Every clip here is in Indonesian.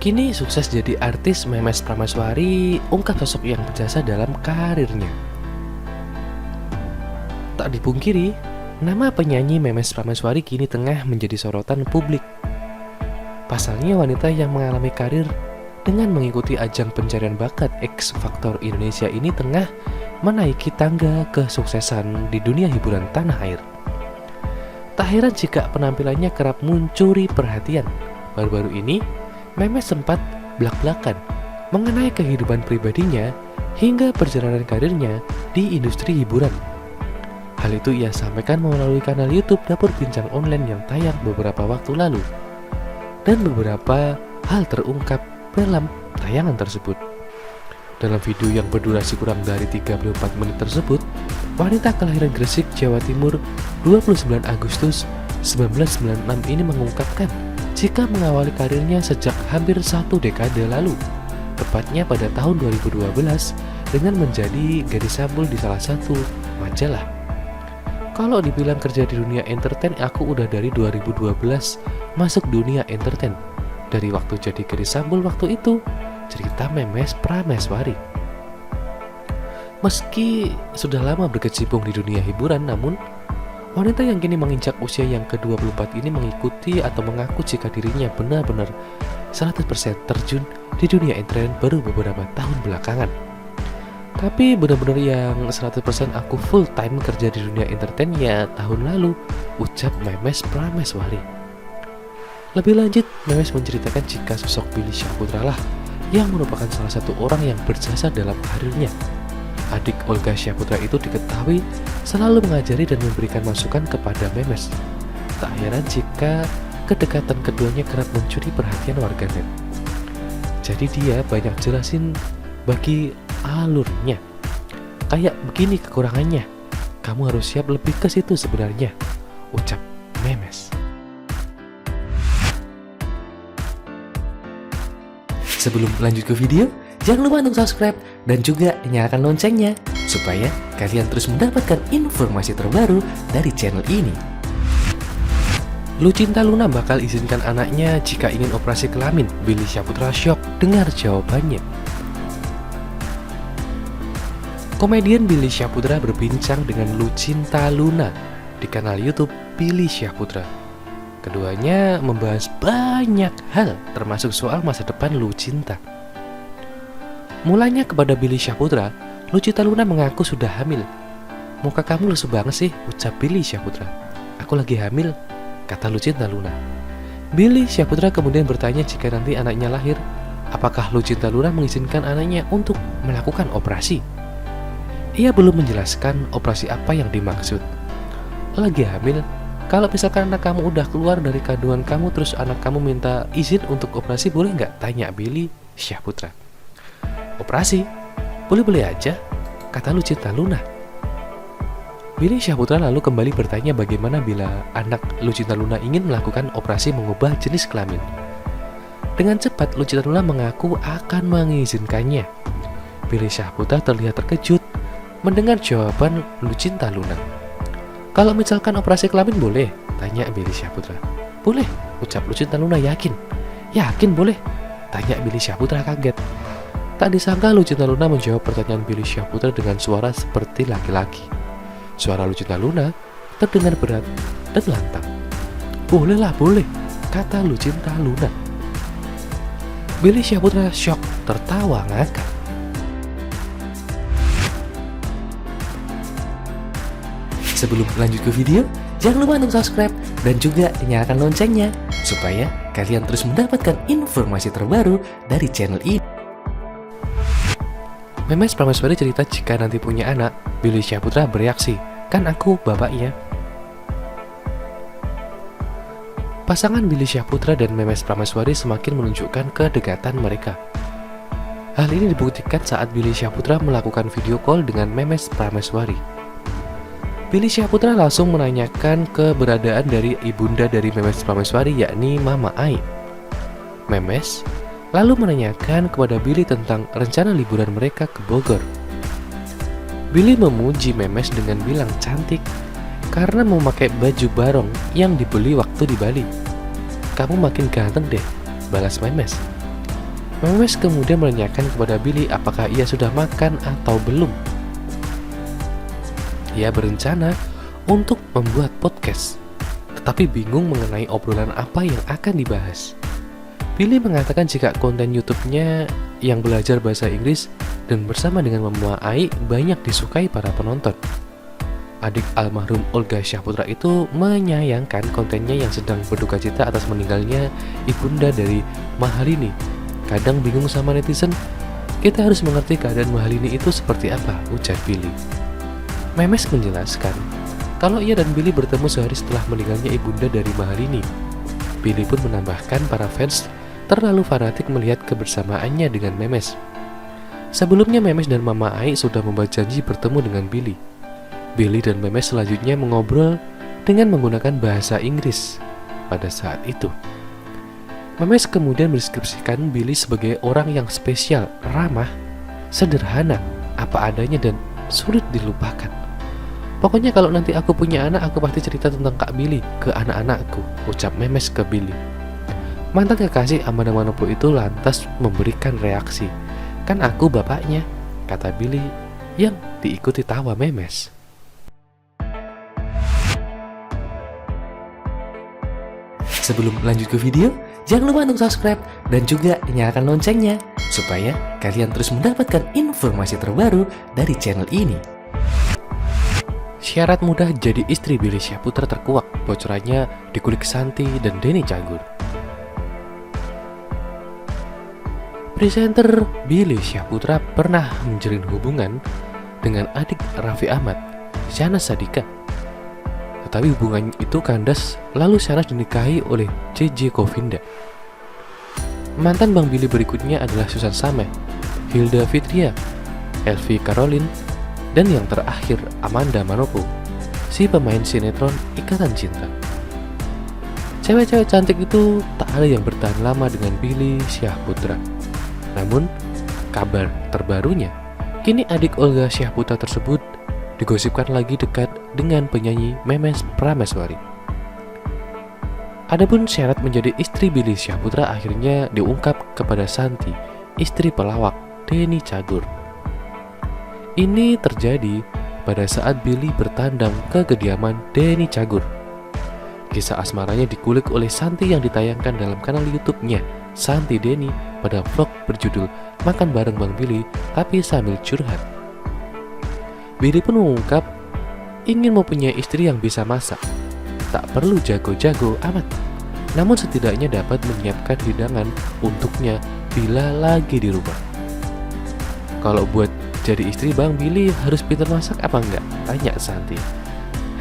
Kini sukses jadi artis, Memes Prameswari ungkap sosok yang berjasa dalam karirnya. Tak dipungkiri, nama penyanyi Memes Prameswari kini tengah menjadi sorotan publik. Pasalnya wanita yang mengalami karir dengan mengikuti ajang pencarian bakat X Factor Indonesia ini tengah menaiki tangga kesuksesan di dunia hiburan tanah air. Tak heran jika penampilannya kerap mencuri perhatian. Baru-baru ini, Memes sempat blak-blakan mengenai kehidupan pribadinya hingga perjalanan karirnya di industri hiburan. Hal itu ia sampaikan melalui kanal YouTube Dapur Bincang Online yang tayang beberapa waktu lalu. Dan beberapa hal terungkap dalam tayangan tersebut. Dalam video yang berdurasi kurang dari 34 menit tersebut, wanita kelahiran Gresik, Jawa Timur 29 Agustus 1996 ini mengungkapkan jika mengawali karirnya sejak hampir 1 dekade lalu, tepatnya pada tahun 2012 dengan menjadi gadis sampul di salah satu majalah. Kalau dibilang kerja di dunia entertain, aku udah dari 2012 masuk dunia entertain. Dari waktu jadi gadis sampul waktu itu, cerita Memes Prameswari. Meski sudah lama berkecimpung di dunia hiburan, namun wanita yang kini menginjak usia yang ke-24 ini mengikuti atau mengaku jika dirinya benar-benar 100% terjun di dunia entertain baru beberapa tahun belakangan. Tapi benar-benar yang 100% aku full time kerja di dunia entertain ya tahun lalu, ucap Memes Prameswari. Lebih lanjut, Memes menceritakan jika sosok Billy Syahputra lah yang merupakan salah satu orang yang berjasa dalam karirnya. Adik Olga Syahputra itu diketahui selalu mengajari dan memberikan masukan kepada Memes. Tak heran jika kedekatan keduanya kerap mencuri perhatian warganet. Jadi dia banyak jelasin bagi alurnya. Kayak begini kekurangannya, kamu harus siap lebih ke situ sebenarnya, ucap Memes. Sebelum lanjut ke video, jangan lupa untuk subscribe dan juga nyalakan loncengnya supaya kalian terus mendapatkan informasi terbaru dari channel ini. Lucinta Luna bakal izinkan anaknya jika ingin operasi kelamin. Billy Syahputra shock dengar jawabannya. Komedian Billy Syahputra berbincang dengan Lucinta Luna di kanal YouTube Billy Syahputra. Keduanya membahas banyak hal termasuk soal masa depan Lucinta. Mulanya kepada Billy Syahputra, Lucinta Luna mengaku sudah hamil. Muka kamu lesu banget sih, ucap Billy Syahputra. Aku lagi hamil, kata Lucinta Luna. Billy Syahputra kemudian bertanya jika nanti anaknya lahir, apakah Lucinta Luna mengizinkan anaknya untuk melakukan operasi. Ia belum menjelaskan operasi apa yang dimaksud. Lagi hamil, kalau misalkan anak kamu udah keluar dari kandungan kamu terus anak kamu minta izin untuk operasi boleh nggak? Tanya Billy Syahputra. Operasi? Boleh-boleh aja, kata Lucinta Luna. Billy Syahputra lalu kembali bertanya bagaimana bila anak Lucinta Luna ingin melakukan operasi mengubah jenis kelamin. Dengan cepat Lucinta Luna mengaku akan mengizinkannya. Billy Syahputra terlihat terkejut mendengar jawaban Lucinta Luna. Kalau misalkan operasi kelamin boleh? Tanya Billy Syahputra. Boleh, ucap Lucinta Luna yakin. Yakin boleh? Tanya Billy Syahputra kaget. Tak disangka Lucinta Luna menjawab pertanyaan Billy Syahputra dengan suara seperti laki-laki. Suara Lucinta Luna terdengar berat dan lantang. Bolehlah, boleh, kata Lucinta Luna. Billy Syahputra syok, tertawa ngakak. Sebelum lanjut ke video, jangan lupa untuk subscribe dan juga nyalakan loncengnya supaya kalian terus mendapatkan informasi terbaru dari channel ini. Memes Prameswari cerita jika nanti punya anak, Billy Syahputra bereaksi, kan aku bapaknya. Pasangan Billy Syahputra dan Memes Prameswari semakin menunjukkan kedekatan mereka. Hal ini dibuktikan saat Billy Syahputra melakukan video call dengan Memes Prameswari. Billy Syahputra langsung menanyakan keberadaan dari ibunda dari Memes Prameswari yakni Mama Ai. Memes lalu menanyakan kepada Billy tentang rencana liburan mereka ke Bogor. Billy memuji Memes dengan bilang cantik karena memakai baju barong yang dibeli waktu di Bali. Kamu makin ganteng deh, balas Memes. Memes kemudian menanyakan kepada Billy apakah ia sudah makan atau belum. Ia berencana untuk membuat podcast, tetapi bingung mengenai obrolan apa yang akan dibahas. Billy mengatakan jika konten YouTube-nya yang belajar bahasa Inggris dan bersama dengan Mama Ai banyak disukai para penonton. Adik almarhum Olga Syahputra itu menyayangkan kontennya yang sedang berduka cita atas meninggalnya ibunda dari Mahalini. Kadang bingung sama netizen, kita harus mengerti keadaan Mahalini itu seperti apa, ujar Billy. Memes menjelaskan kalau ia dan Billy bertemu sehari setelah meninggalnya ibunda dari Mahalini. Billy pun menambahkan para fans terlalu fanatik melihat kebersamaannya dengan Memes. Sebelumnya Memes dan Mama Ai sudah membuat janji bertemu dengan Billy. Billy dan Memes selanjutnya mengobrol dengan menggunakan bahasa Inggris pada saat itu. Memes kemudian mendeskripsikan Billy sebagai orang yang spesial, ramah, sederhana, apa adanya dan sulit dilupakan. Pokoknya kalau nanti aku punya anak, aku pasti cerita tentang Kak Billy ke anak-anakku, ucap Memes ke Billy. Mantan kekasih Amanda Manopo itu lantas memberikan reaksi. Kan aku bapaknya, kata Billy yang diikuti tawa Memes. Sebelum lanjut ke video, jangan lupa untuk subscribe dan juga nyalakan loncengnya supaya kalian terus mendapatkan informasi terbaru dari channel ini. Syarat mudah jadi istri Billy Syahputra terkuak, bocorannya dikulik Santi dan Denny Cagur. Presenter Billy Syahputra pernah menjalin hubungan dengan adik Raffi Ahmad, Syahnaz Sadiqah. Tetapi hubungan itu kandas, lalu Syahnaz dinikahi oleh JJ Govinda. Mantan Bang Billy berikutnya adalah Susan Sameh, Hilda Fitria, Elvi Caroline, dan yang terakhir Amanda Manopo, si pemain sinetron Ikatan Cinta. Cewek-cewek cantik itu tak ada yang bertahan lama dengan Billy Syahputra. Namun, kabar terbarunya, kini adik Olga Syahputra tersebut digosipkan lagi dekat dengan penyanyi Memes Prameswari. Adapun syarat menjadi istri Billy Syahputra akhirnya diungkap kepada Santi, istri pelawak Denny Cagur. Ini terjadi pada saat Billy bertandang ke kediaman Denny Cagur. Kisah asmaranya dikulik oleh Santi yang ditayangkan dalam kanal YouTube-nya Santi Denny pada vlog berjudul Makan Bareng Bang Billy tapi sambil curhat. Billy pun mengungkap ingin mempunyai istri yang bisa masak. Tak perlu jago-jago amat, namun setidaknya dapat menyiapkan hidangan untuknya bila lagi di rumah. Kalau buat jadi istri Bang Billy harus pintar masak apa enggak? Tanya Santi.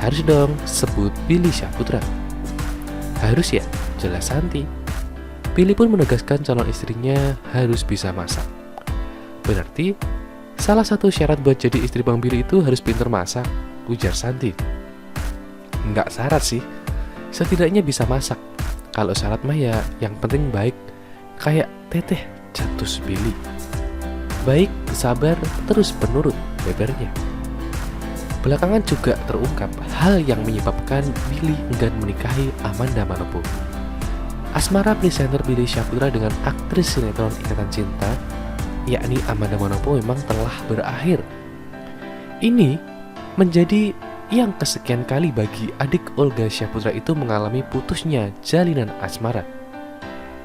Harus dong, sebut Billy Syahputra. Harus ya, jelas Santi. Billy pun menegaskan calon istrinya harus bisa masak. Berarti salah satu syarat buat jadi istri Bang Billy itu harus pintar masak, ujar Santi. Enggak syarat sih, setidaknya bisa masak. Kalau syarat mah ya yang penting baik, kayak teteh catus Billy. Baik, sabar, terus penurut, bebernya. Belakangan juga terungkap hal yang menyebabkan Billy enggan menikahi Amanda Manopo. Asmara presenter Billy Syahputra dengan aktris sinetron Ikatan Cinta, yakni Amanda Manopo, memang telah berakhir. Ini menjadi yang kesekian kali bagi adik Olga Syahputra itu mengalami putusnya jalinan asmara.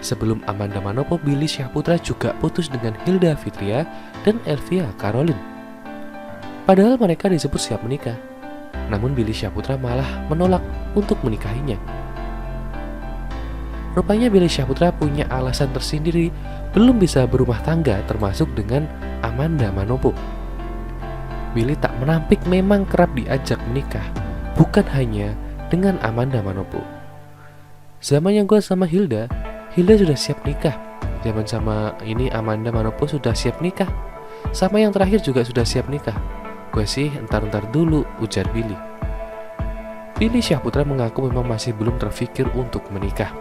Sebelum Amanda Manopo, Billy Syahputra juga putus dengan Hilda Fitria dan Elvia Caroline. Padahal mereka disebut siap menikah, namun Billy Syahputra malah menolak untuk menikahinya. Rupanya Billy Syahputra punya alasan tersendiri belum bisa berumah tangga, termasuk dengan Amanda Manopo. Billy tak menampik memang kerap diajak menikah, bukan hanya dengan Amanda Manopo. Zaman yang gue sama Hilda sudah siap nikah. Zaman sama ini Amanda Manopo sudah siap nikah. Sama yang terakhir juga sudah siap nikah. Gue sih entar-entar dulu, ujar Billy. Billy Syahputra mengaku memang masih belum terfikir untuk menikah.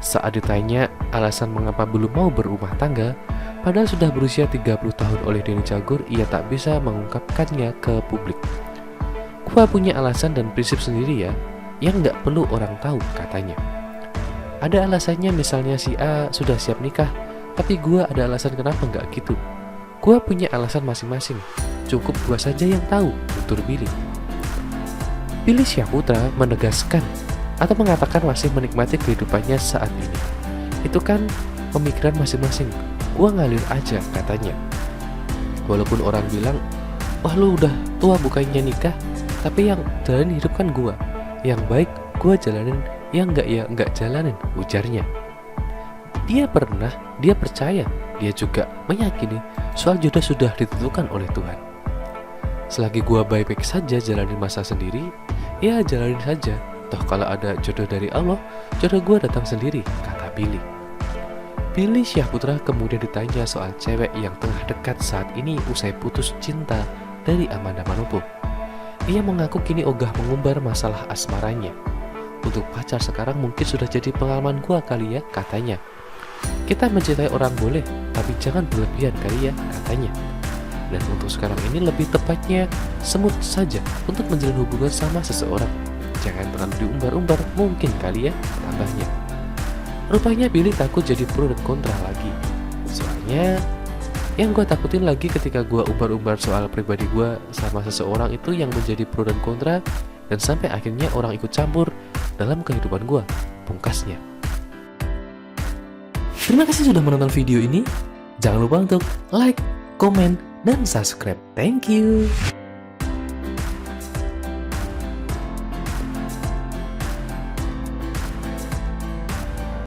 Saat ditanya alasan mengapa belum mau berumah tangga, padahal sudah berusia 30 tahun oleh Denny Cagur, ia tak bisa mengungkapkannya ke publik. Gua punya alasan dan prinsip sendiri ya, yang gak perlu orang tahu, katanya. Ada alasannya, misalnya si A sudah siap nikah, Tapi gue ada alasan kenapa nggak gitu. Gue punya alasan masing-masing. Cukup gue saja yang tahu, tutur Billy. Billy Syahputra menegaskan atau mengatakan masih menikmati kehidupannya saat ini. Itu kan pemikiran masing-masing. Gue ngalir aja, katanya. Walaupun orang bilang, wah lu udah tua bukannya nikah, tapi yang jalanin hidup kan gue. Yang baik gue jalanin, yang enggak ya enggak jalanin, ujarnya. Dia percaya, dia juga meyakini soal jodoh sudah ditentukan oleh Tuhan. Selagi gue baik-baik saja jalanin masa sendiri, ya jalanin saja. Toh kalau ada jodoh dari Allah, jodoh gue datang sendiri, kata Billy. Billy Syahputra kemudian ditanya soal cewek yang tengah dekat saat ini usai putus cinta dari Amanda Manopo. Ia mengaku kini ogah mengumbar masalah asmaranya. Untuk pacar sekarang mungkin sudah jadi pengalaman gua kali ya, katanya. Kita mencintai orang boleh, tapi jangan berlebihan kali ya, katanya. Dan untuk sekarang ini lebih tepatnya semut saja untuk menjalin hubungan sama seseorang. Jangan terlalu diumbar-umbar, mungkin kali ya, tambahnya. Rupanya Billy takut jadi pro dan kontra lagi. Soalnya yang gue takutin lagi ketika gue umbar-umbar soal pribadi gue sama seseorang itu yang menjadi pro dan kontra, dan sampai akhirnya orang ikut campur dalam kehidupan gue, pungkasnya. Terima kasih sudah menonton video ini. Jangan lupa untuk like, komen, dan subscribe. Thank you.